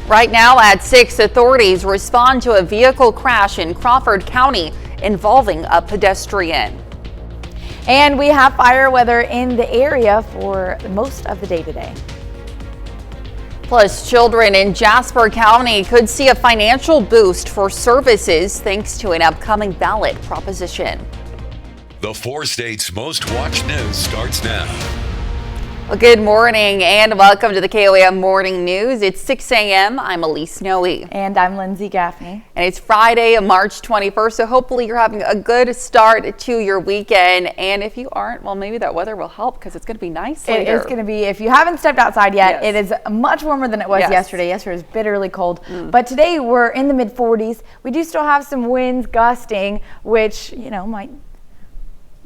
Right now at 6, authorities respond to a vehicle crash in Crawford County involving a pedestrian. And we have fire weather in the area for most of the day today. Plus, children in Jasper County could see a financial boost for services thanks to an upcoming ballot proposition. The 4 states' most watched news starts now. Well, good morning and welcome to the KOAM Morning News. It's 6 a.m. I'm Elise Snowe. And I'm Lindsay Gaffney. And it's Friday, March 21st, so hopefully you're having a good start to your weekend. And if you aren't, well, maybe that weather will help because it's going to be nice later. It is going to be, if you haven't stepped outside yet, Yes. It is much warmer than it was yesterday. Yesterday was bitterly cold. But today we're in the mid 40s. We do still have some winds gusting, which, might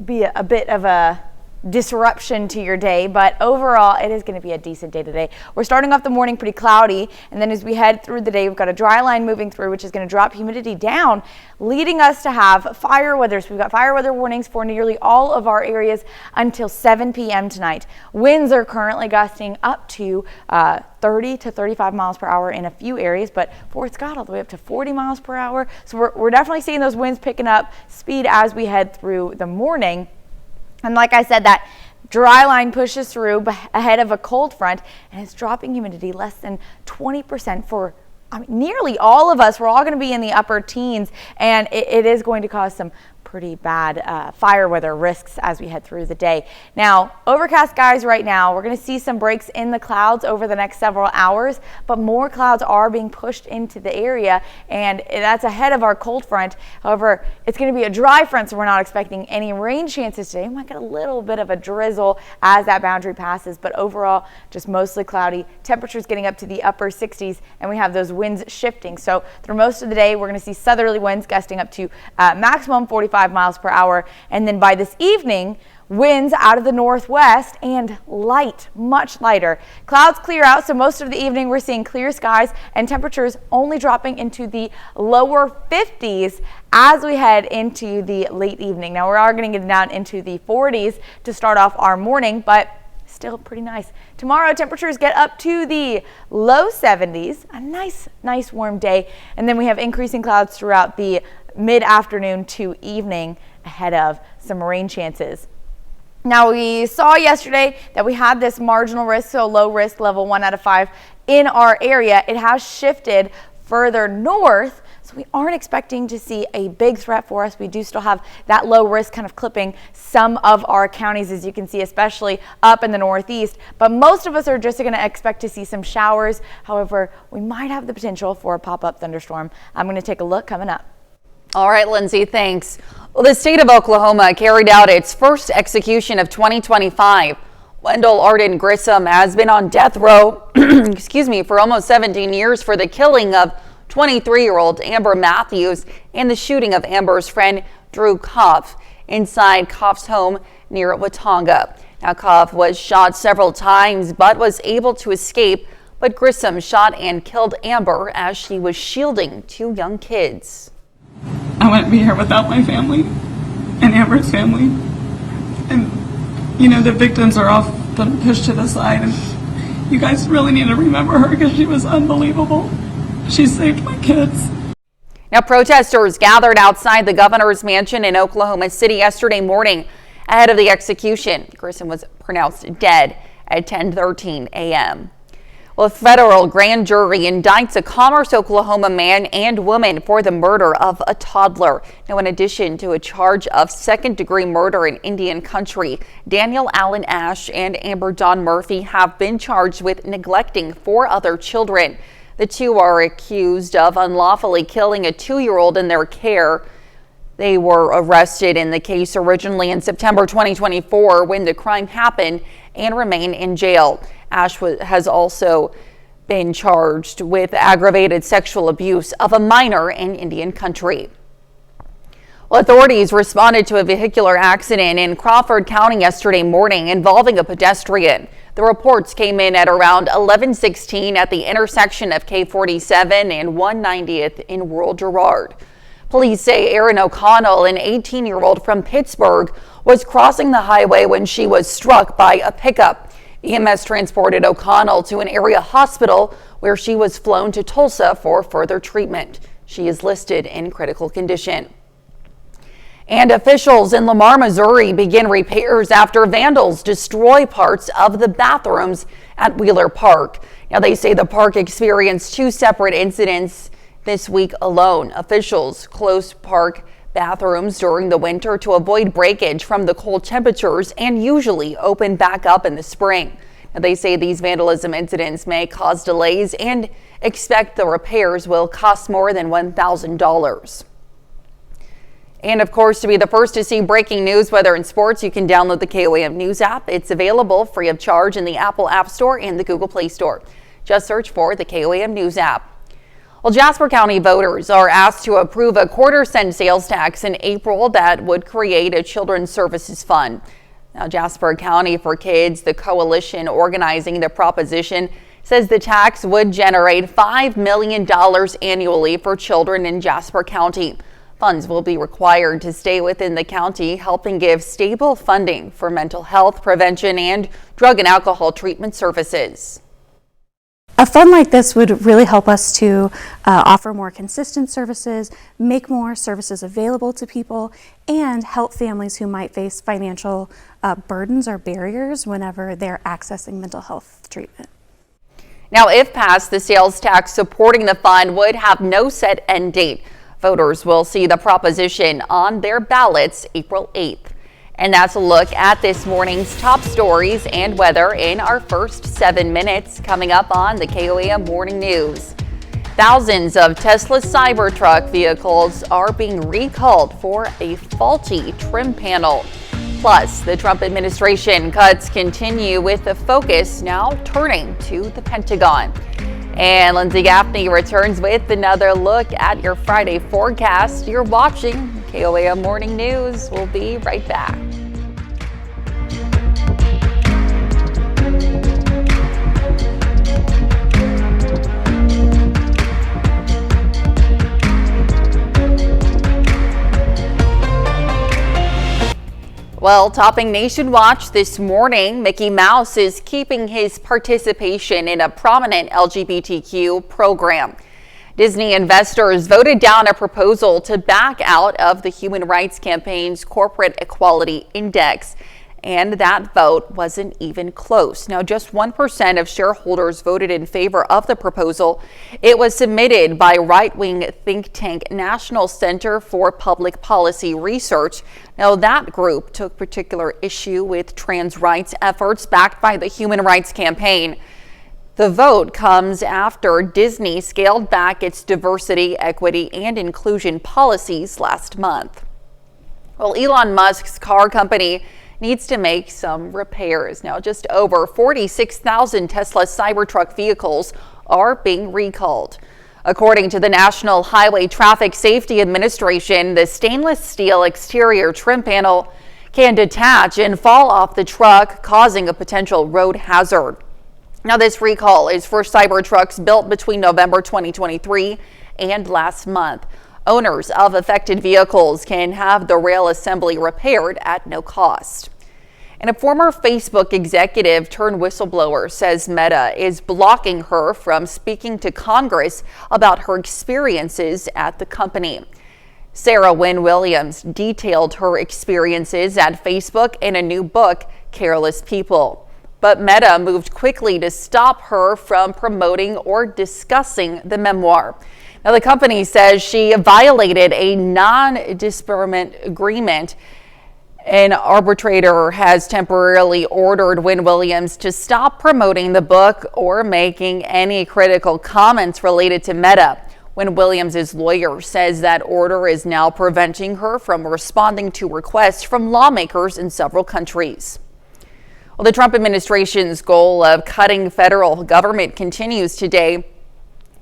be a bit of a disruption to your day, but overall it is going to be a decent day today. We're starting off the morning pretty cloudy, and then as we head through the day, we've got a dry line moving through, which is going to drop humidity down, leading us to have fire weather. So we've got fire weather warnings for nearly all of our areas until 7 p.m. tonight. Winds are currently gusting up to 30 to 35 miles per hour in a few areas, but Fort Scott all the way up to 40 miles per hour. So we're definitely seeing those winds picking up speed as we head through the morning. And like I said, that dry line pushes through ahead of a cold front, and it's dropping humidity less than 20% for nearly all of us. We're all going to be in the upper teens, and it is going to cause some pretty bad fire weather risks as we head through the day. Now, overcast skies right now. We're going to see some breaks in the clouds over the next several hours, but more clouds are being pushed into the area, and that's ahead of our cold front. However, it's going to be a dry front, so we're not expecting any rain chances today. We might get a little bit of a drizzle as that boundary passes, but overall, just mostly cloudy. Temperatures getting up to the upper 60s, and we have those winds shifting. So through most of the day, we're going to see southerly winds gusting up to maximum 45 miles per hour, and then by this evening, winds out of the northwest and much lighter. Clouds clear out, so most of the evening we're seeing clear skies and temperatures only dropping into the lower 50s as we head into the late evening. Now we are going to get down into the 40s to start off our morning, but still pretty nice. Tomorrow temperatures get up to the low 70s, a nice warm day, and then we have increasing clouds throughout the mid-afternoon to evening ahead of some rain chances. Now, we saw yesterday that we had this marginal risk, so low risk, level 1 out of 5 in our area. It has shifted further north, so we aren't expecting to see a big threat for us. We do still have that low risk kind of clipping some of our counties, as you can see, especially up in the northeast. But most of us are just going to expect to see some showers. However, we might have the potential for a pop-up thunderstorm. I'm going to take a look coming up. All right, Lindsay, thanks. Well, the state of Oklahoma carried out its first execution of 2025. Wendell Arden Grissom has been on death row for almost 17 years for the killing of 23-year-old Amber Matthews and the shooting of Amber's friend Drew Koff inside Koff's home near Watauga. Now, Koff was shot several times but was able to escape, but Grissom shot and killed Amber as she was shielding 2 young kids. I wouldn't be here without my family and Amber's family. And, the victims are often pushed to the side. And you guys really need to remember her because she was unbelievable. She saved my kids. Now, protesters gathered outside the governor's mansion in Oklahoma City yesterday morning ahead of the execution. Grissom was pronounced dead at 10:13 a.m. Well, a federal grand jury indicts a Commerce, Oklahoma man and woman for the murder of a toddler. Now, in addition to a charge of second-degree murder in Indian Country, Daniel Allen Ash and Amber Dawn Murphy have been charged with neglecting 4 other children. The 2 are accused of unlawfully killing a 2-year-old in their care. They were arrested in the case originally in September 2024 when the crime happened and remain in jail. Ash has also been charged with aggravated sexual abuse of a minor in Indian Country. Well, authorities responded to a vehicular accident in Crawford County yesterday morning involving a pedestrian. The reports came in at around 11:16 at the intersection of K47 and 190th in rural Girard. Police say Erin O'Connell, an 18-year-old from Pittsburgh, was crossing the highway when she was struck by a pickup. EMS transported O'Connell to an area hospital where she was flown to Tulsa for further treatment. She is listed in critical condition. And officials in Lamar, Missouri begin repairs after vandals destroy parts of the bathrooms at Wheeler Park. Now, they say the park experienced 2 separate incidents this week alone. Officials closed park bathrooms during the winter to avoid breakage from the cold temperatures and usually open back up in the spring. Now, they say these vandalism incidents may cause delays and expect the repairs will cost more than $1,000. And of course, to be the first to see breaking news, weather and sports, you can download the KOAM News app. It's available free of charge in the Apple App Store and the Google Play Store. Just search for the KOAM News app. Well, Jasper County voters are asked to approve a 1/4-cent sales tax in April that would create a children's services fund. Now, Jasper County for Kids, the coalition organizing the proposition, says the tax would generate $5 million annually for children in Jasper County. Funds will be required to stay within the county, helping give stable funding for mental health prevention and drug and alcohol treatment services. A fund like this would really help us to offer more consistent services, make more services available to people, and help families who might face financial burdens or barriers whenever they're accessing mental health treatment. Now, if passed, the sales tax supporting the fund would have no set end date. Voters will see the proposition on their ballots April 8th. And that's a look at this morning's top stories and weather in our first 7 minutes, coming up on the KOAM Morning News. Thousands of Tesla Cybertruck vehicles are being recalled for a faulty trim panel. Plus, the Trump administration cuts continue with the focus now turning to the Pentagon. And Lindsay Gaffney returns with another look at your Friday forecast. You're watching KOAM Morning News. We'll be right back. Well, topping Nation Watch this morning, Mickey Mouse is keeping his participation in a prominent LGBTQ program. Disney investors voted down a proposal to back out of the Human Rights Campaign's Corporate Equality Index, and that vote wasn't even close. Now, just 1% of shareholders voted in favor of the proposal. It was submitted by right-wing think tank National Center for Public Policy Research. Now, that group took particular issue with trans rights efforts backed by the Human Rights Campaign. The vote comes after Disney scaled back its diversity, equity, and inclusion policies last month. Well, Elon Musk's car company needs to make some repairs. Now, just over 46,000 Tesla Cybertruck vehicles are being recalled. According to the National Highway Traffic Safety Administration, the stainless steel exterior trim panel can detach and fall off the truck, causing a potential road hazard. Now, this recall is for Cybertrucks built between November 2023 and last month. Owners of affected vehicles can have the rail assembly repaired at no cost. And a former Facebook executive turned whistleblower says Meta is blocking her from speaking to Congress about her experiences at the company. Sarah Wynne Williams detailed her experiences at Facebook in a new book, Careless People. But Meta moved quickly to stop her from promoting or discussing the memoir. Now, the company says she violated a non-disparagement agreement. An arbitrator has temporarily ordered Wynne Williams to stop promoting the book or making any critical comments related to Meta. Wynne Williams' lawyer says that order is now preventing her from responding to requests from lawmakers in several countries. Well, the Trump administration's goal of cutting federal government continues today,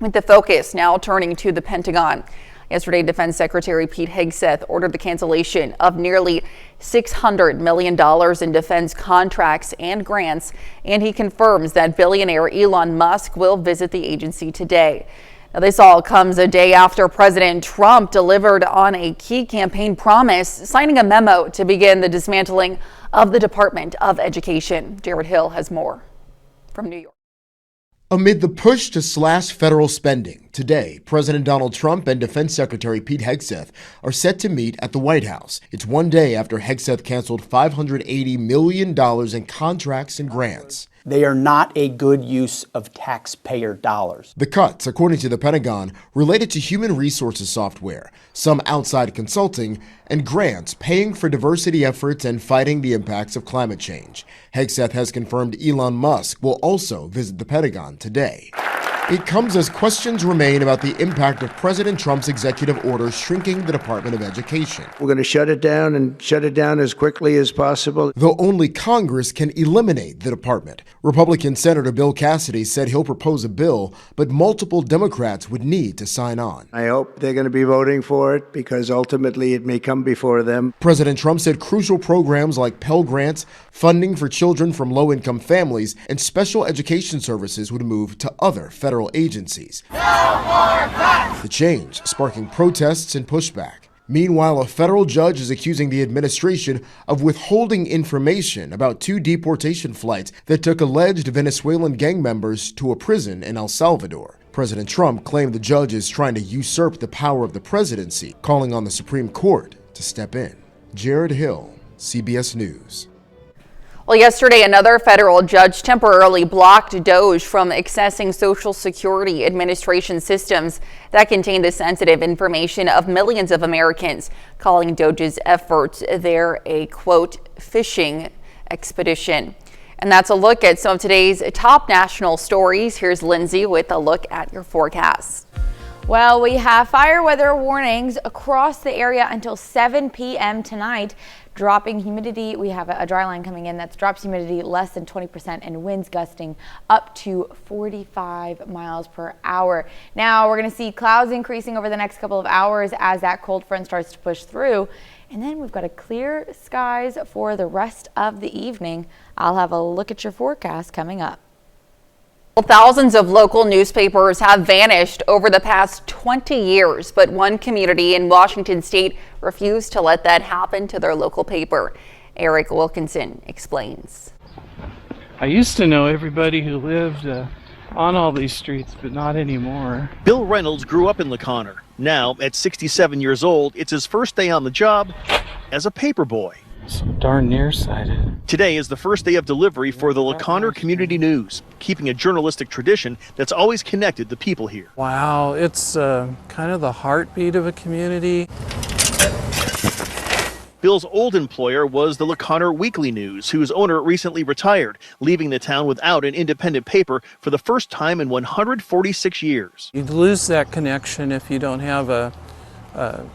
with the focus now turning to the Pentagon. Yesterday, Defense Secretary Pete Hegseth ordered the cancellation of nearly $600 million in defense contracts and grants, and he confirms that billionaire Elon Musk will visit the agency today. Now, this all comes a day after President Trump delivered on a key campaign promise, signing a memo to begin the dismantling of the Department of Education. Jared Hill has more. from New York. Amid the push to slash federal spending, today, President Donald Trump and Defense Secretary Pete Hegseth are set to meet at the White House. It's one day after Hegseth canceled $580 million in contracts and grants. They are not a good use of taxpayer dollars. The cuts, according to the Pentagon, related to human resources software, some outside consulting, and grants paying for diversity efforts and fighting the impacts of climate change. Hegseth has confirmed Elon Musk will also visit the Pentagon today. It comes as questions remain about the impact of President Trump's executive order shrinking the Department of Education. We're going to shut it down and shut it down as quickly as possible. Though only Congress can eliminate the department. Republican Senator Bill Cassidy said he'll propose a bill, but multiple Democrats would need to sign on. I hope they're going to be voting for it because ultimately it may come before them. President Trump said crucial programs like Pell Grants, funding for children from low-income families, and special education services would move to other federal agencies. No more cuts! The change sparking protests and pushback. Meanwhile, a federal judge is accusing the administration of withholding information about 2 deportation flights that took alleged Venezuelan gang members to a prison in El Salvador. President Trump claimed the judge is trying to usurp the power of the presidency, calling on the Supreme Court to step in. Jared Hill, CBS News. Well, yesterday, another federal judge temporarily blocked DOJ from accessing Social Security Administration systems that contain the sensitive information of millions of Americans, calling DOJ's efforts there a, quote, fishing expedition. And that's a look at some of today's top national stories. Here's Lindsay with a look at your forecast. Well, we have fire weather warnings across the area until 7 p.m. tonight. Dropping humidity, we have a dry line coming in that's drops humidity less than 20% and winds gusting up to 45 miles per hour. Now we're going to see clouds increasing over the next couple of hours as that cold front starts to push through. And then we've got a clear skies for the rest of the evening. I'll have a look at your forecast coming up. Thousands of local newspapers have vanished over the past 20 years, but one community in Washington state refused to let that happen to their local paper. Eric Wilkinson explains. I used to know everybody who lived on all these streets, but not anymore. Bill Reynolds grew up in LaConner. Now, at 67 years old, it's his first day on the job as a paper boy. So darn nearsighted. Today is the first day of delivery for the LaConner Community News, keeping a journalistic tradition that's always connected the people here. Wow, it's kind of the heartbeat of a community. Bill's old employer was the LaConner Weekly News, whose owner recently retired, leaving the town without an independent paper for the first time in 146 years. You'd lose that connection if you don't have a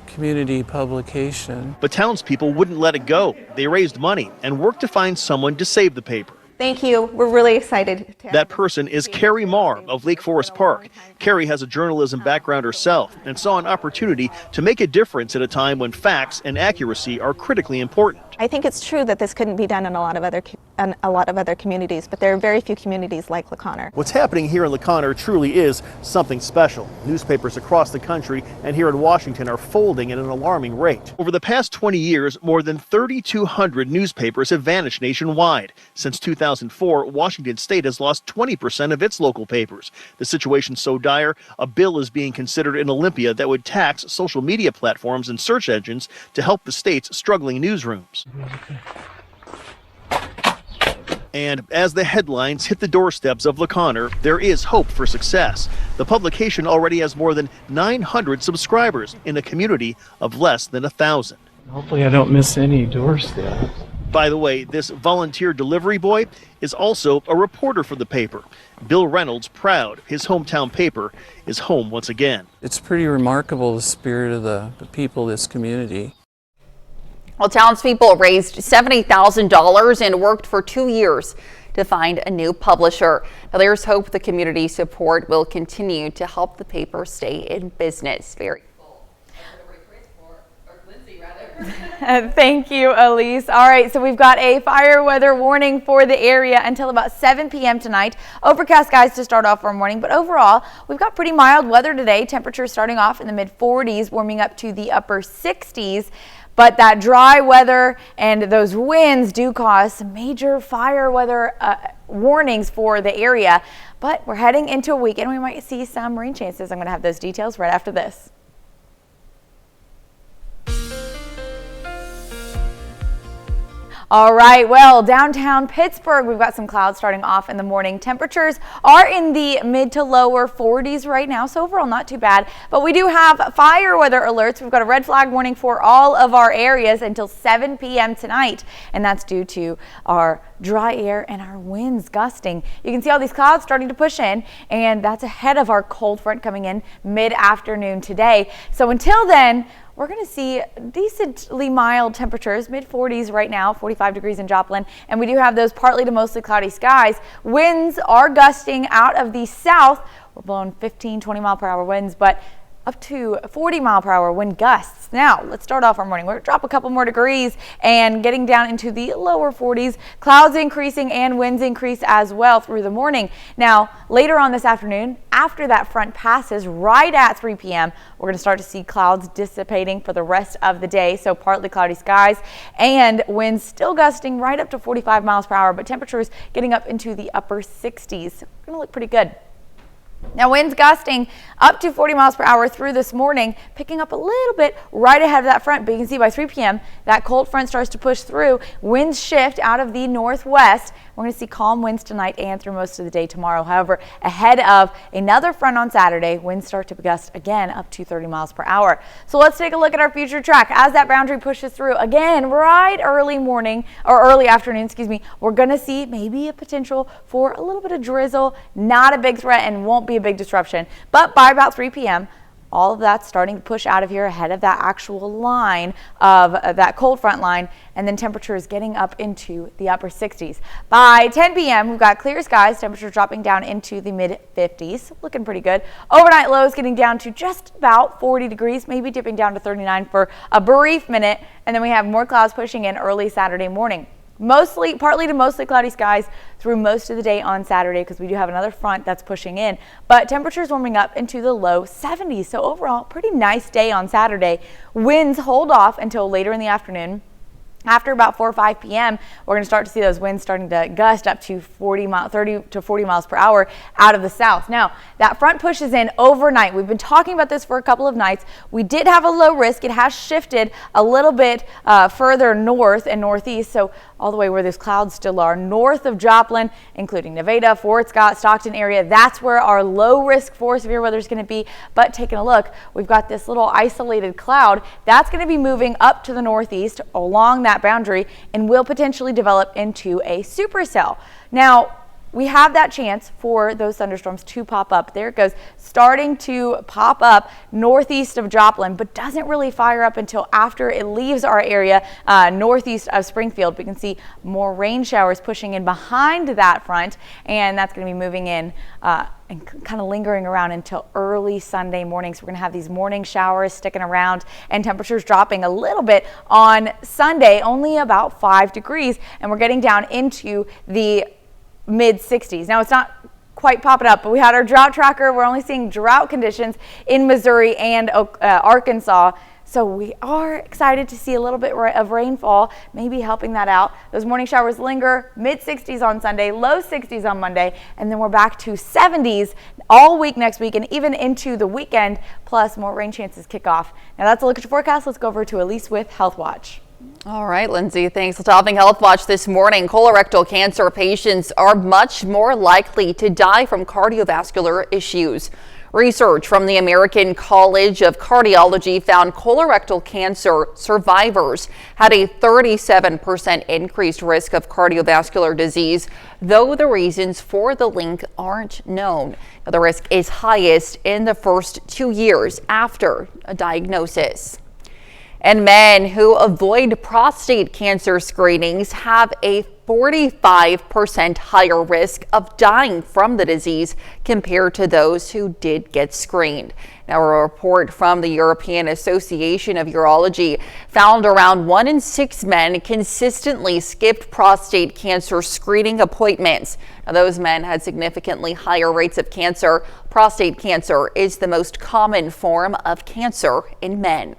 community publication. But townspeople wouldn't let it go. They raised money and worked to find someone to save the paper. Thank you. We're really excited. That person is Carrie Marr of Lake Forest Park. Carrie has a journalism background herself and saw an opportunity to make a difference at a time when facts and accuracy are critically important. I think it's true that this couldn't be done in a lot of other communities, but there are very few communities like LaConner. What's happening here in LaConner truly is something special. Newspapers across the country and here in Washington are folding at an alarming rate. Over the past 20 years, more than 3,200 newspapers have vanished nationwide. Since 2004, Washington state has lost 20% of its local papers. The situation's so dire, a bill is being considered in Olympia that would tax social media platforms and search engines to help the state's struggling newsrooms. And as the headlines hit the doorsteps of LaConner, there is hope for success. The publication already has more than 900 subscribers in a community of less than 1,000. Hopefully I don't miss any doorsteps. By the way, this volunteer delivery boy is also a reporter for the paper. Bill Reynolds, proud his hometown paper is home once again. It's pretty remarkable, the spirit of the people of this community. Well, townspeople raised $70,000 and worked for 2 years to find a new publisher. Now, there's hope the community support will continue to help the paper stay in business. Very cool. Thank you, Elise. All right, so we've got a fire weather warning for the area until about 7 p.m. tonight. Overcast skies to start off our morning, but overall, we've got pretty mild weather today. Temperatures starting off in the mid-40s, warming up to the upper 60s. But that dry weather and those winds do cause some major fire weather warnings for the area. But we're heading into a weekend. We might see some rain chances. I'm going to have those details right after this. All right, well, downtown Pittsburgh, we've got some clouds starting off in the morning. Temperatures are in the mid to lower 40s right now, so overall not too bad. But we do have fire weather alerts. We've got a red flag warning for all of our areas until 7 p.m. tonight, and that's due to our dry air and our winds gusting. You can see all these clouds starting to push in, and that's ahead of our cold front coming in mid-afternoon today. So until then, we're going to see decently mild temperatures, mid-40s right now, 45 degrees in Joplin, and we do have those partly to mostly cloudy skies. Winds are gusting out of the south. We're blowing 15, 20 mile per hour winds, but up to 40 mile per hour wind gusts. Now, let's start off our morning. We're going to drop a couple more degrees and getting down into the lower 40s. Clouds increasing and winds increase as well through the morning. Now, later on this afternoon, after that front passes right at 3 p.m., we're going to start to see clouds dissipating for the rest of the day. So partly cloudy skies and winds still gusting right up to 45 miles per hour, but temperatures getting up into the upper 60s. We're going to look pretty good. Now, winds gusting up to 40 miles per hour through this morning, picking up a little bit right ahead of that front. But you can see by 3 p.m. that cold front starts to push through. Winds shift out of the northwest. We're going to see calm winds tonight and through most of the day tomorrow. However, ahead of another front on Saturday, winds start to gust again up to 30 miles per hour. So let's take a look at our future track. As that boundary pushes through again, right early morning or early afternoon, we're going to see maybe a potential for a little bit of drizzle. Not a big threat and won't be a big disruption. But by about 3 p.m., all of that's starting to push out of here ahead of that actual line of that cold front line, and then temperatures getting up into the upper 60s. By 10 p.m., we've got clear skies, temperatures dropping down into the mid 50s, looking pretty good. Overnight lows getting down to just about 40 degrees, maybe dipping down to 39 for a brief minute, and then we have more clouds pushing in early Saturday morning. Partly to mostly cloudy skies through most of the day on Saturday because we do have another front that's pushing in. But temperatures warming up into the low 70s. So overall, pretty nice day on Saturday. Winds hold off until later in the afternoon. After about 4 or 5 p.m., we're going to start to see those winds starting to gust up to 30 to 40 miles per hour out of the south. Now, that front pushes in overnight. We've been talking about this for a couple of nights. We did have a low risk. It has shifted a little bit further north and northeast, so all the way where those clouds still are, north of Joplin, including Nevada, Fort Scott, Stockton area. That's where our low risk for severe weather is going to be. But taking a look, we've got this little isolated cloud that's going to be moving up to the northeast along that boundary and will potentially develop into a supercell. Now, we have that chance for those thunderstorms to pop up. There it goes, starting to pop up northeast of Joplin, but doesn't really fire up until after it leaves our area northeast of Springfield. We can see more rain showers pushing in behind that front, and that's going to be moving in and kind of lingering around until early Sunday morning. So we're going to have these morning showers sticking around and temperatures dropping a little bit on Sunday, only about 5 degrees, and we're getting down into the mid 60s. Now, it's not quite popping up, but we had our drought tracker. We're only seeing drought conditions in Missouri and Arkansas. So we are excited to see a little bit of rainfall, maybe helping that out. Those morning showers linger, mid 60s on Sunday, low 60s on Monday, and then we're back to 70s all week next week and even into the weekend, plus more rain chances kick off. Now that's a look at your forecast. Let's go over to Elise with Health Watch. All right, Lindsay, thanks. Topping Health Watch this morning, colorectal cancer patients are much more likely to die from cardiovascular issues. Research from the American College of Cardiology found colorectal cancer survivors had a 37% increased risk of cardiovascular disease, though the reasons for the link aren't known. Now, the risk is highest in the first 2 years after a diagnosis. And men who avoid prostate cancer screenings have a 45% higher risk of dying from the disease compared to those who did get screened. Now, a report from the European Association of Urology found around 1 in 6 men consistently skipped prostate cancer screening appointments. Now, those men had significantly higher rates of cancer. Prostate cancer is the most common form of cancer in men.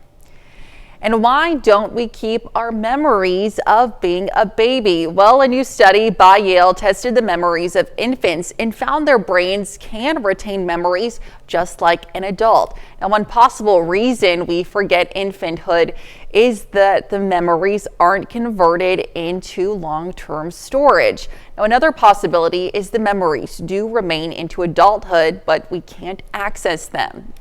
And why don't we keep our memories of being a baby? Well, a new study by Yale tested the memories of infants and found their brains can retain memories just like an adult. Now, one possible reason we forget infanthood is that the memories aren't converted into long-term storage. Now, another possibility is the memories do remain into adulthood, but we can't access them.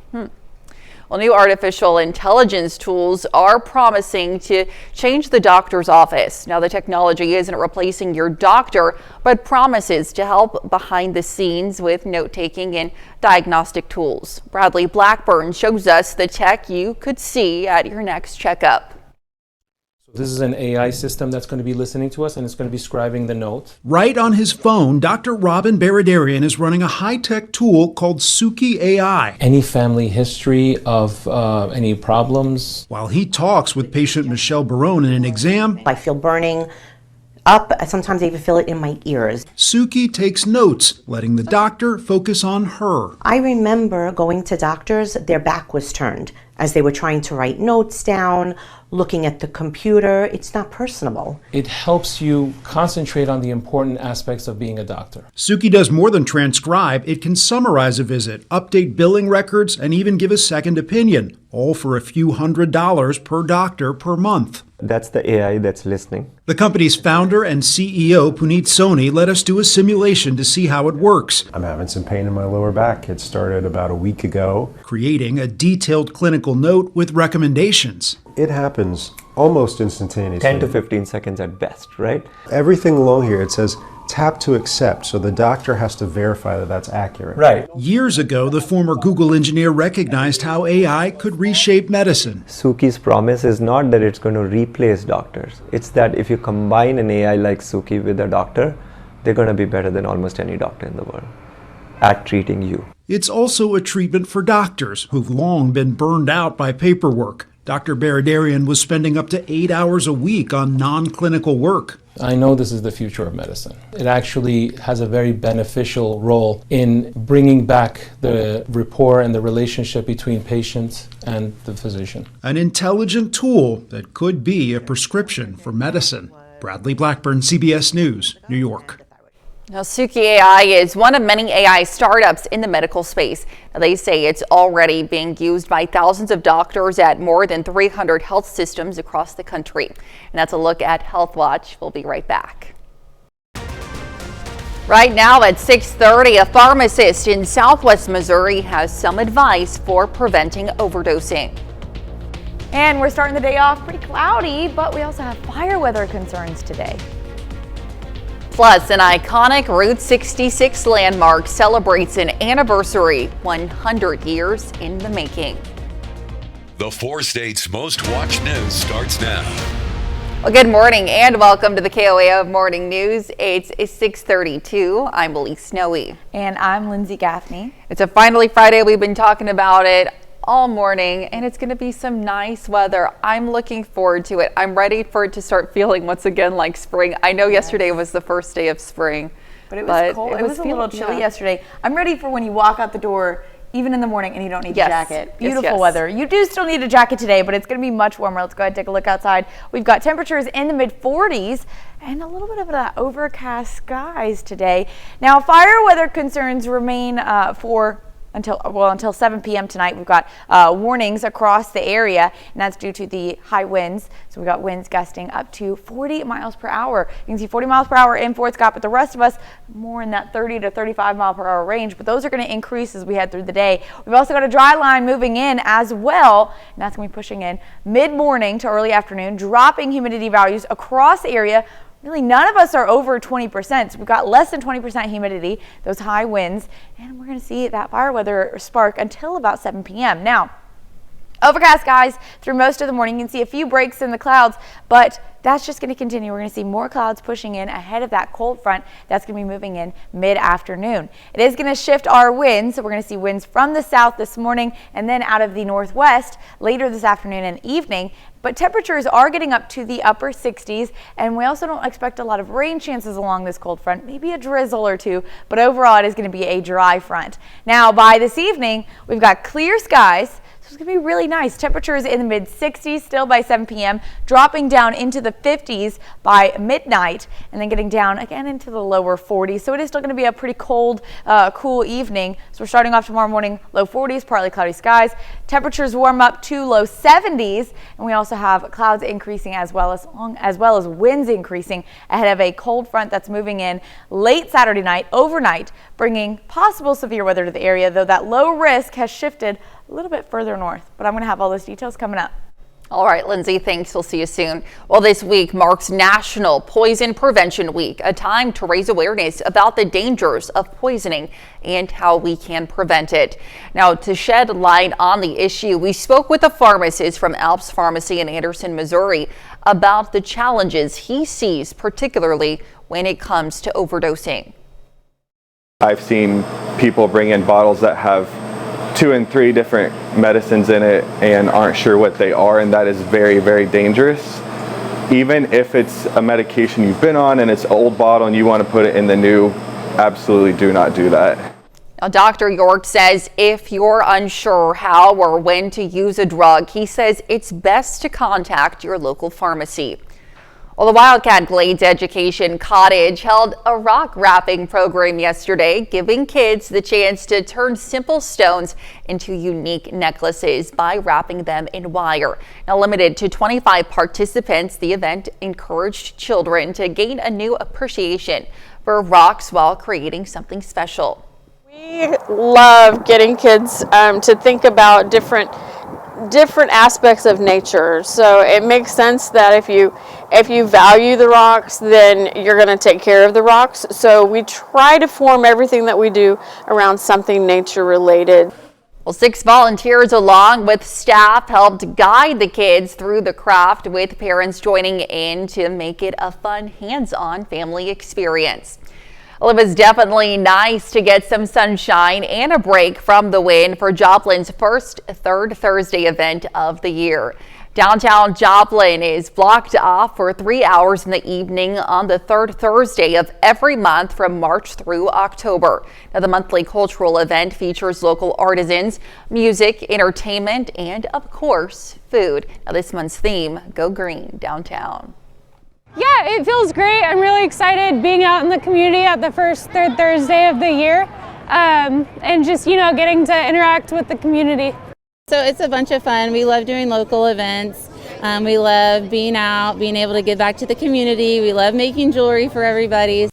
Well, new artificial intelligence tools are promising to change the doctor's office. Now, the technology isn't replacing your doctor, but promises to help behind the scenes with note-taking and diagnostic tools. Bradley Blackburn shows us the tech you could see at your next checkup. This is an AI system that's going to be listening to us, and it's going to be scribing the notes. Right on his phone, Dr. Robin Baradarian is running a high-tech tool called Suki AI. Any family history of any problems. While he talks with patient Michelle Barone in an exam, I feel burning up. Sometimes I even feel it in my ears. Suki takes notes, letting the doctor focus on her. I remember going to doctors, their back was turned as they were trying to write notes down, looking at the computer. It's not personable. It helps you concentrate on the important aspects of being a doctor. Suki does more than transcribe. It can summarize a visit, update billing records, and even give a second opinion, all for a few $100s per doctor per month. That's the AI that's listening. The company's founder and CEO, Puneet Soni, let us do a simulation to see how it works. I'm having some pain in my lower back. It started about a week ago. Creating a detailed clinical note with recommendations. It happens almost instantaneously. 10 to 15 seconds at best, right? Everything along here, it says tap to accept, so the doctor has to verify that that's accurate. Right. Years ago, the former Google engineer recognized how AI could reshape medicine. Suki's promise is not that it's going to replace doctors. It's that if you combine an AI like Suki with a doctor, they're going to be better than almost any doctor in the world at treating you. It's also a treatment for doctors who've long been burned out by paperwork. Dr. Baradarian was spending up to 8 hours a week on non-clinical work. I know this is the future of medicine. It actually has a very beneficial role in bringing back the rapport and the relationship between patients and the physician. An intelligent tool that could be a prescription for medicine. Bradley Blackburn, CBS News, New York. Now, Suki AI is one of many AI startups in the medical space. Now, they say it's already being used by thousands of doctors at more than 300 health systems across the country. And that's a look at Health Watch. We'll be right back. Right now at 6:30, a pharmacist in Southwest Missouri has some advice for preventing overdosing. And we're starting the day off pretty cloudy, but we also have fire weather concerns today. Plus, an iconic Route 66 landmark celebrates an anniversary, 100 years in the making. The 4 states' most watched news starts now. Well, good morning and welcome to the KOAO Morning News. It's 6:32. I'm Elise Snowy. And I'm Lindsay Gaffney. It's a finally Friday. We've been talking about it all morning, and it's going to be some nice weather. I'm looking forward to it. I'm ready for it to start feeling once again like spring. I know yesterday was the first day of spring, but it was cold. It was a little chilly yesterday. I'm ready for when you walk out the door, even in the morning, and you don't need a jacket. Beautiful weather. You do still need a jacket today, but it's going to be much warmer. Let's go ahead and take a look outside. We've got temperatures in the mid-40s and a little bit of that overcast skies today. Now, fire weather concerns remain until 7 p.m. tonight. We've got warnings across the area, and that's due to the high winds. So we've got winds gusting up to 40 miles per hour. You can see 40 miles per hour in Fort Scott, but the rest of us more in that 30 to 35 mile per hour range. But those are going to increase as we head through the day. We've also got a dry line moving in as well, and that's going to be pushing in mid-morning to early afternoon, dropping humidity values across the area. Really, none of us are over 20%. So we've got less than 20% humidity, those high winds, and we're going to see that fire weather spark until about 7 p.m. Now, overcast skies through most of the morning. You can see a few breaks in the clouds, but that's just going to continue. We're going to see more clouds pushing in ahead of that cold front that's going to be moving in mid-afternoon. It is going to shift our winds, so we're going to see winds from the south this morning and then out of the northwest later this afternoon and evening. But temperatures are getting up to the upper 60s, and we also don't expect a lot of rain chances along this cold front, maybe a drizzle or two, but overall it is going to be a dry front. Now, by this evening, we've got clear skies. So it's going to be really nice. Temperatures in the mid-60s still by 7 p.m., dropping down into the 50s by midnight, and then getting down again into the lower 40s. So it is still going to be a pretty cold, cool evening. So we're starting off tomorrow morning, low 40s, partly cloudy skies. Temperatures warm up to low 70s, and we also have clouds increasing as well as winds increasing ahead of a cold front that's moving in late Saturday night, overnight, bringing possible severe weather to the area, though that low risk has shifted a little bit further north. But I'm going to have all those details coming up. All right, Lindsay, thanks. We'll see you soon. Well, this week marks National Poison Prevention Week, a time to raise awareness about the dangers of poisoning and how we can prevent it. Now, to shed light on the issue, we spoke with a pharmacist from Alps Pharmacy in Anderson, Missouri, about the challenges he sees, particularly when it comes to overdosing. I've seen people bring in bottles that have 2 and 3 different medicines in it and aren't sure what they are, and that is very, very dangerous. Even if it's a medication you've been on and it's an old bottle and you want to put it in the new, absolutely do not do that. Now, Dr. York says if you're unsure how or when to use a drug, he says it's best to contact your local pharmacy. Well, the Wildcat Glades Education Cottage held a rock wrapping program yesterday, giving kids the chance to turn simple stones into unique necklaces by wrapping them in wire. Now, limited to 25 participants, the event encouraged children to gain a new appreciation for rocks while creating something special. We love getting kids to think about different aspects of nature. So it makes sense that if you value the rocks, then you're going to take care of the rocks. So we try to form everything that we do around something nature related. Well, 6 volunteers along with staff helped guide the kids through the craft, with parents joining in to make it a fun, hands-on family experience. Well, it was definitely nice to get some sunshine and a break from the wind for Joplin's first Third Thursday event of the year. Downtown Joplin is blocked off for 3 hours in the evening on the third Thursday of every month from March through October. Now, the monthly cultural event features local artisans, music, entertainment, and of course, food. Now, this month's theme, Go Green Downtown. Yeah, it feels great. I'm really excited being out in the community at the first Third Thursday of the year, and just, getting to interact with the community. So it's a bunch of fun. We love doing local events. We love being out, being able to give back to the community. We love making jewelry for everybody.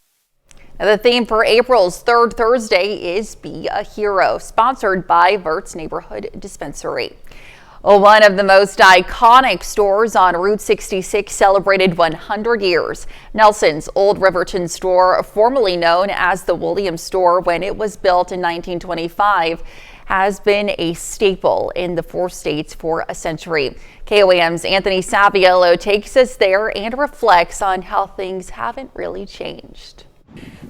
Now, the theme for April's Third Thursday is Be a Hero, sponsored by Vert's Neighborhood Dispensary. Well, one of the most iconic stores on Route 66 celebrated 100 years. Nelson's Old Riverton store, formerly known as the Williams store when it was built in 1925, has been a staple in the 4 states for a century. KOAM's Anthony Saviello takes us there and reflects on how things haven't really changed.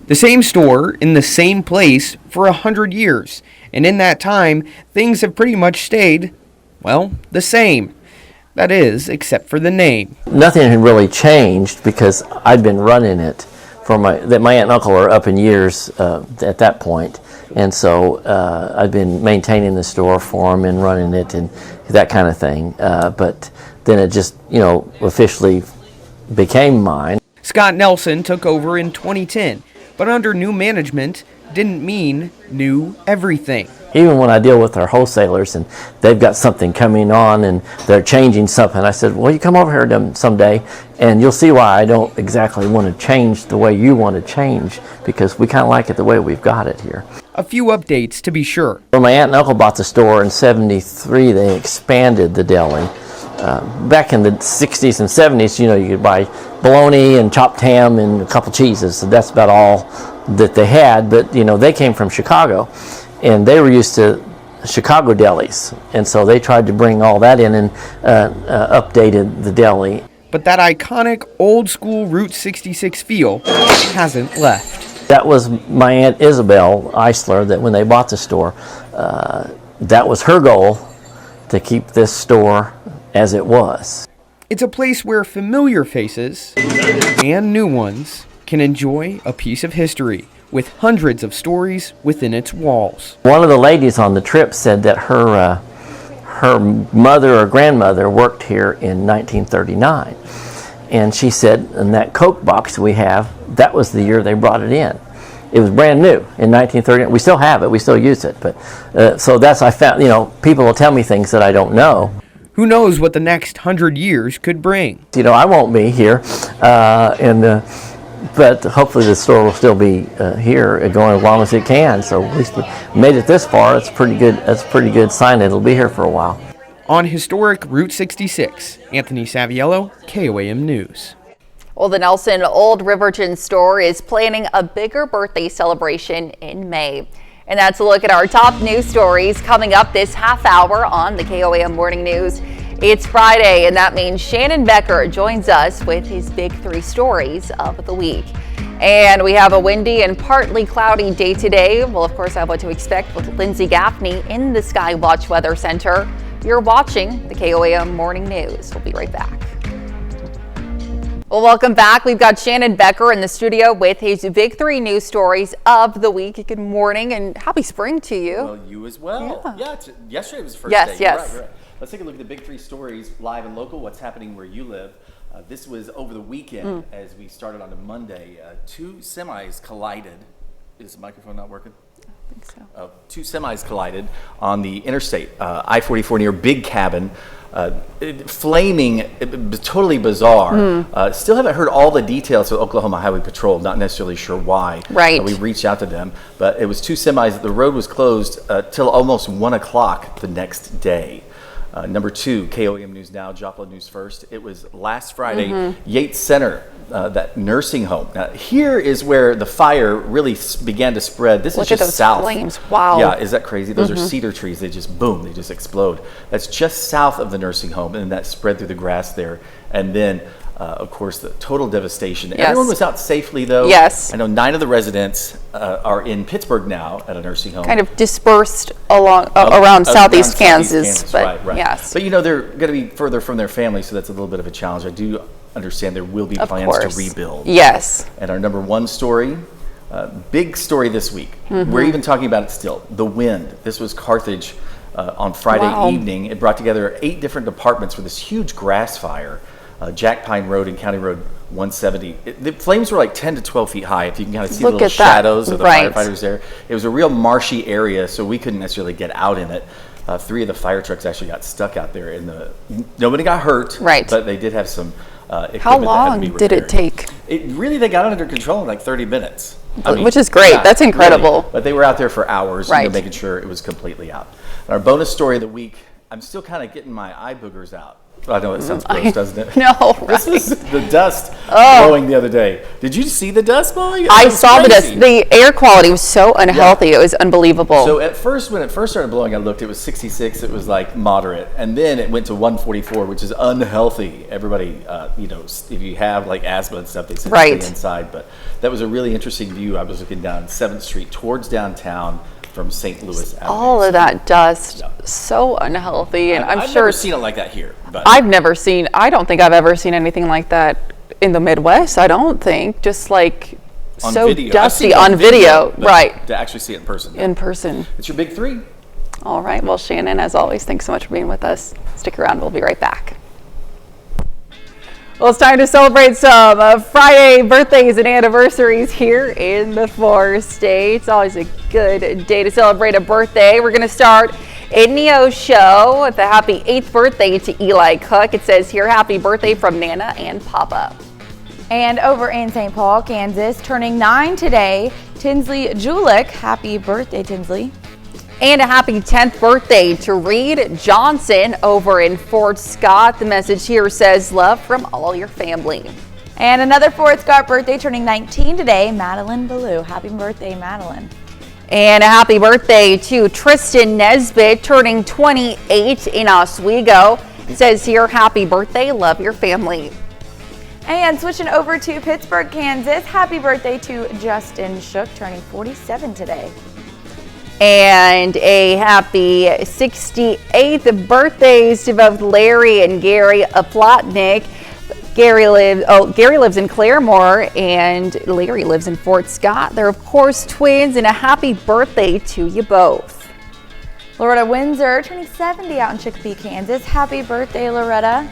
The same store in the same place for 100 years. And in that time, things have pretty much stayed, well, the same. That is, except for the name. Nothing had really changed because I'd been running it for my aunt and uncle are up in years at that point. And so I've been maintaining the store for them and running it and that kind of thing. But then it just, officially became mine. Scott Nelson took over in 2010, but under new management didn't mean new everything. Even when I deal with our wholesalers and they've got something coming on and they're changing something, I said, well, you come over here someday and you'll see why I don't exactly want to change the way you want to change, because we kind of like it the way we've got it here. A few updates to be sure. When my aunt and uncle bought the store in '73, they expanded the deli. Back in the 60s and 70s, you could buy bologna and chopped ham and a couple cheeses. So that's about all that they had. But, they came from Chicago and they were used to Chicago delis. And so they tried to bring all that in and updated the deli. But that iconic old school Route 66 feel hasn't left. That was my Aunt Isabel Eisler, that when they bought the store, that was her goal, to keep this store as it was. It's a place where familiar faces and new ones can enjoy a piece of history with hundreds of stories within its walls. One of the ladies on the trip said that her her mother or grandmother worked here in 1939. And she said, in that Coke box we have, that was the year they brought it in. It was brand new in 1939. We still have it, we still use it. But so that's, I found, people will tell me things that I don't know. Who knows what the next 100 years could bring? I won't be here, but hopefully the store will still be here, going as long as it can. So at least we made it this far. It's pretty good. That's a pretty good sign that it'll be here for a while. On historic Route 66, Anthony Saviello, KOAM News. Well, the Nelson Old Riverton store is planning a bigger birthday celebration in May. And that's a look at our top news stories coming up this half hour on the KOAM Morning News. It's Friday, and that means Shannon Becker joins us with his big 3 stories of the week. And we have a windy and partly cloudy day today. We'll, of course, have what to expect with Lindsay Gaffney in the Skywatch Weather Center. You're watching the KOAM Morning News. We'll be right back. Well, welcome back. We've got Shannon Becker in the studio with his big 3 news stories of the week. Good morning and happy spring to you. Well, you as well. Yeah, yesterday was the first day. Yes. You're right. Let's take a look at the big 3 stories, live and local, what's happening where you live. This was over the weekend as we started on a Monday. 2 semis collided. Is the microphone not working? I think so. 2 semis collided on the interstate, I-44 near Big Cabin. Flaming, totally bizarre. Still haven't heard all the details of Oklahoma Highway Patrol, not necessarily sure why. Right. We reached out to them, but it was 2 semis. The road was closed till almost 1 o'clock the next day. Number 2, KOAM News Now, Joplin News First. It was last Friday, Yates Center, that nursing home. Now, here is where the fire really began to spread. This Look is at just those south. flames. Wow. Yeah, is that crazy? Those are cedar trees. They just boom, they just explode. That's just south of the nursing home, and that spread through the grass there. And then, of course, the total devastation. Yes. Everyone was out safely, though. Yes. I know 9 of the residents are in Pittsburgh now at a nursing home. Kind of dispersed around southeast Kansas. But right. Yes. But they're going to be further from their family, so that's a little bit of a challenge. I do understand there will be plans to rebuild. Yes. And our number 1 story, big story this week. We're even talking about it still. The wind. This was Carthage on Friday evening. It brought together 8 different departments for this huge grass fire. Jack Pine Road and County Road 170. The flames were like 10 to 12 feet high. If you can kind of see the little shadows of the firefighters there. It was a real marshy area, so we couldn't necessarily get out in it. 3 of the fire trucks actually got stuck out there. Nobody got hurt, but they did have some equipment. How long did it take? They got it under control in like 30 minutes. Which is great. Yeah, that's incredible. Really. But they were out there for hours, making sure it was completely out. And our bonus story of the week, I'm still kind of getting my eye boogers out. I know it sounds gross, doesn't it? No, right. This is the dust blowing the other day. Did you see the dust blowing? I saw the dust. The air quality was so unhealthy. Yeah. It was unbelievable. So at first, when it first started blowing, I looked. It was 66. It was like moderate, and then it went to 144, which is unhealthy. Everybody, if you have like asthma and stuff, they say stay inside. But that was a really interesting view. I was looking down 7th Street towards downtown from St. Louis Avenue. All of that dust, so unhealthy, and I've sure never seen it like that here. But I don't think I've ever seen anything like that in the Midwest. I don't think, just like on so video. dusty on video, right? To actually see it in person. In person. It's your big 3. All right. Well, Shannon, as always, thanks so much for being with us. Stick around. We'll be right back. Well, it's time to celebrate some Friday birthdays and anniversaries here in the 4 states. Always a good day to celebrate a birthday. We're going to start in Neo's show with a happy 8th birthday to Eli Cook. It says here, happy birthday from Nana and Papa. And over in St. Paul, Kansas, turning 9 today, Tinsley Julick. Happy birthday, Tinsley. And a happy 10th birthday to Reed Johnson over in Fort Scott. The message here says love from all your family. And another Fort Scott birthday turning 19 today, Madeline Ballou. Happy birthday, Madeline. And a happy birthday to Tristan Nesbitt turning 28 in Oswego. It says here, happy birthday, love your family. And switching over to Pittsburgh, Kansas, happy birthday to Justin Shook turning 47 today. And a happy 68th birthdays to both Larry and Gary Plotnick. Gary lives in Claremore and Larry lives in Fort Scott. They're of course twins, and a happy birthday to you both. Loretta Windsor turning 70 out in Chicopee, Kansas. Happy birthday, Loretta.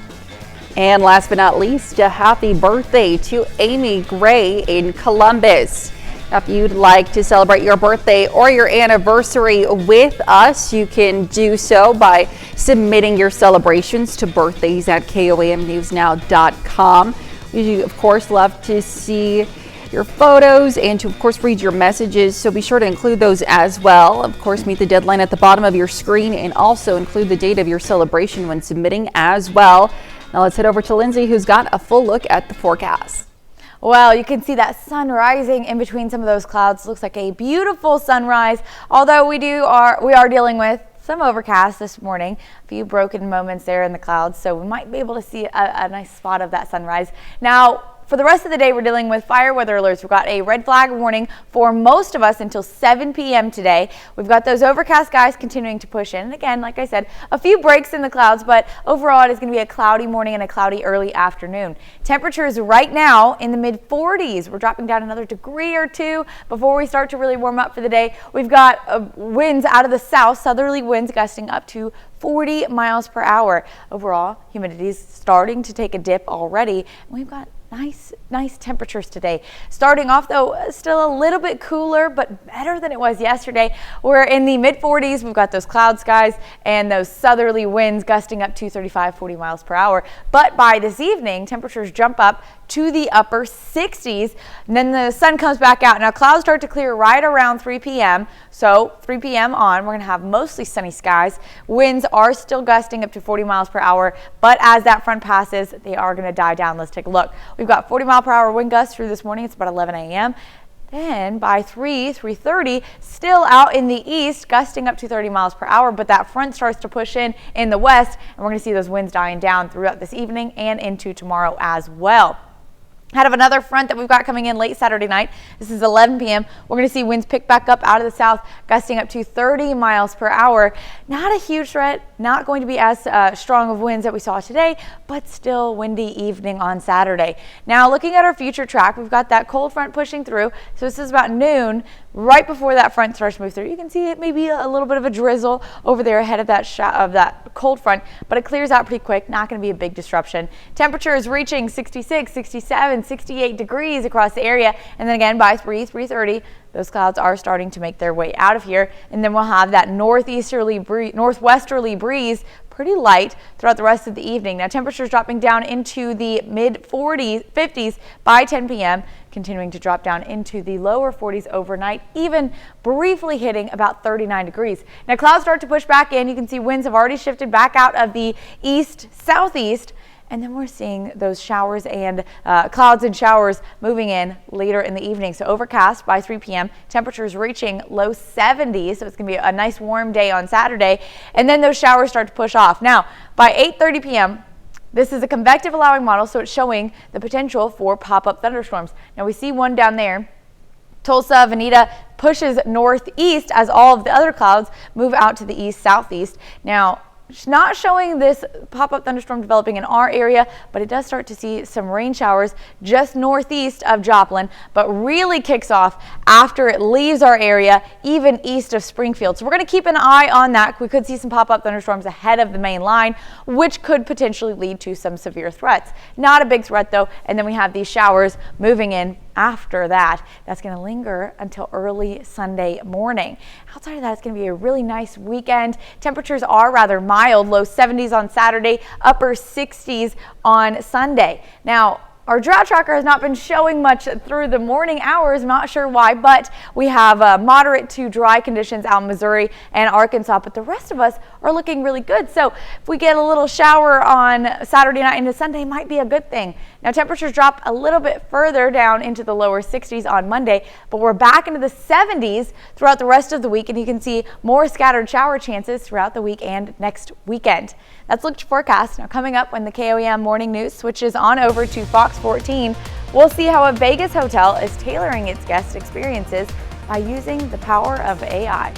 And last but not least, a happy birthday to Amy Gray in Columbus. If you'd like to celebrate your birthday or your anniversary with us, you can do so by submitting your celebrations to birthdays@komnewsnow.com. We, of course, love to see your photos and to, of course, read your messages, so be sure to include those as well. Of course, meet the deadline at the bottom of your screen and also include the date of your celebration when submitting as well. Now let's head over to Lindsay, who's got a full look at the forecast. Well, you can see that sun rising in between some of those clouds. Looks like a beautiful sunrise, although we are dealing with some overcast this morning. A few broken moments there in the clouds, so we might be able to see a nice spot of that sunrise. Now, for the rest of the day, we're dealing with fire weather alerts. We've got a red flag warning for most of us until 7 p.m. today. We've got those overcast skies continuing to push in. And again, like I said, a few breaks in the clouds, but overall it is going to be a cloudy morning and a cloudy early afternoon. Temperatures right now in the mid-40s. We're dropping down another degree or two before we start to really warm up for the day. We've got winds out of the south, southerly winds gusting up to 40 miles per hour. Overall, humidity is starting to take a dip already. And we've got nice temperatures today. Starting off though, still a little bit cooler, but better than it was yesterday. We're in the mid-40s. We've got those cloud skies and those southerly winds gusting up to 35-40 miles per hour. But by this evening, temperatures jump up to the upper 60s, and then the sun comes back out. Now clouds start to clear right around 3 p.m. So 3 p.m. on, we're going to have mostly sunny skies. Winds are still gusting up to 40 miles per hour, but as that front passes, they are going to die down. Let's take a look. We've got 40 mile per hour wind gusts through this morning. It's about 11 a.m. Then by 3:30, still out in the east, gusting up to 30 miles per hour, but that front starts to push in the west, and we're going to see those winds dying down throughout this evening and into tomorrow as well. Out of another front that we've got coming in late Saturday night, this is 11 p.m. We're going to see winds pick back up out of the south, gusting up to 30 miles per hour. Not a huge threat, not going to be as strong of winds that we saw today, but still windy evening on Saturday. Now looking at our future track, we've got that cold front pushing through. So this is about noon, right before that front starts to move through. You can see it may be a little bit of a drizzle over there ahead of that cold front, but it clears out pretty quick. Not going to be a big disruption. Temperature is reaching 66, 67, 68 degrees across the area, and then again by 3:30, those clouds are starting to make their way out of here, and then we'll have that northwesterly breeze, pretty light throughout the rest of the evening. Now temperatures dropping down into the mid-50s by 10 p.m., continuing to drop down into the lower 40s overnight, even briefly hitting about 39 degrees. Now clouds start to push back in. You can see winds have already shifted back out of the east-southeast, and then we're seeing those showers and clouds and showers moving in later in the evening. So overcast by 3 p.m., temperatures reaching low 70s. So it's going to be a nice warm day on Saturday. And then those showers start to push off. Now by 8:30 p.m., this is a convective allowing model, so it's showing the potential for pop-up thunderstorms. Now we see one down there. Tulsa, Veneta pushes northeast as all of the other clouds move out to the east-southeast. Now, it's not showing this pop-up thunderstorm developing in our area, but it does start to see some rain showers just northeast of Joplin, but really kicks off after it leaves our area, even east of Springfield. So we're going to keep an eye on that. We could see some pop-up thunderstorms ahead of the main line, which could potentially lead to some severe threats. Not a big threat though, and then we have these showers moving in after that. That's going to linger until early Sunday morning. Outside of that, it's going to be a really nice weekend. Temperatures are rather mild, low 70s on Saturday, upper 60s on Sunday. Now, our drought tracker has not been showing much through the morning hours. I'm not sure why, but we have moderate to dry conditions out in Missouri and Arkansas, but the rest of us are looking really good. So if we get a little shower on Saturday night into Sunday, might be a good thing. Now temperatures drop a little bit further down into the lower 60s on Monday, but we're back into the 70s throughout the rest of the week, and you can see more scattered shower chances throughout the week and next weekend. That's Look to Forecast. Now coming up when the KOEM Morning News switches on over to Fox 14, we'll see how a Vegas hotel is tailoring its guest experiences by using the power of AI.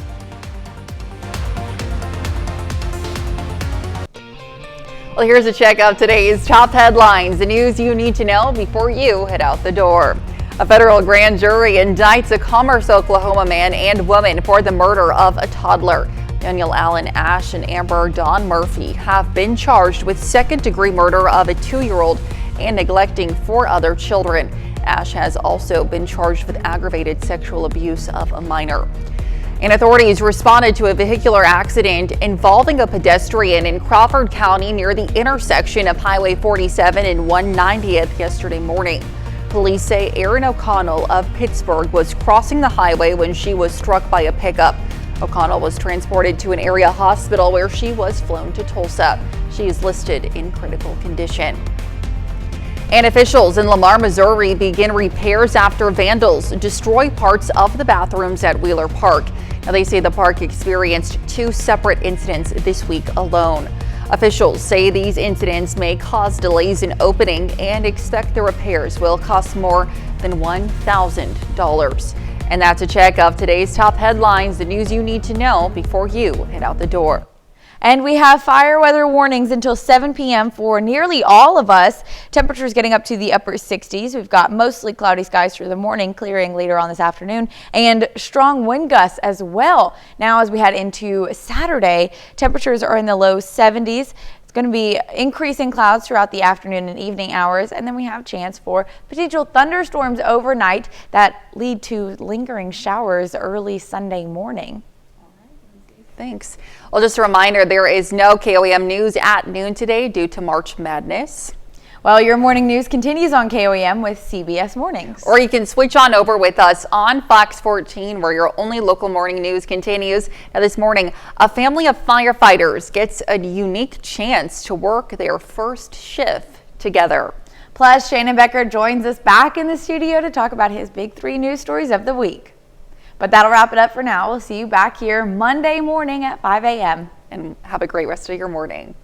Well, here's a check of today's top headlines, the news you need to know before you head out the door. A federal grand jury indicts a Commerce, Oklahoma man and woman for the murder of a toddler. Daniel Allen Ash and Amber Dawn Murphy have been charged with second-degree murder of a 2-year-old and neglecting 4 other children. Ash has also been charged with aggravated sexual abuse of a minor. And authorities responded to a vehicular accident involving a pedestrian in Crawford County near the intersection of Highway 47 and 190th yesterday morning. Police say Erin O'Connell of Pittsburgh was crossing the highway when she was struck by a pickup. O'Connell was transported to an area hospital where she was flown to Tulsa. She is listed in critical condition. And officials in Lamar, Missouri begin repairs after vandals destroy parts of the bathrooms at Wheeler Park. Now, they say the park experienced 2 separate incidents this week alone. Officials say these incidents may cause delays in opening and expect the repairs will cost more than $1,000. And that's a check of today's top headlines, the news you need to know before you head out the door. And we have fire weather warnings until 7 p.m. for nearly all of us. Temperatures getting up to the upper 60s. We've got mostly cloudy skies through the morning, clearing later on this afternoon, and strong wind gusts as well. Now, as we head into Saturday, temperatures are in the low 70s. It's going to be increasing clouds throughout the afternoon and evening hours, and then we have a chance for potential thunderstorms overnight that lead to lingering showers early Sunday morning. Thanks. Well, just a reminder, there is no KOAM news at noon today due to March Madness. Well, your morning news continues on KOAM with CBS Mornings. Or you can switch on over with us on Fox 14, where your only local morning news continues. Now, this morning, a family of firefighters gets a unique chance to work their first shift together. Plus, Shannon Becker joins us back in the studio to talk about his big 3 news stories of the week. But that'll wrap it up for now. We'll see you back here Monday morning at 5 a.m. And have a great rest of your morning.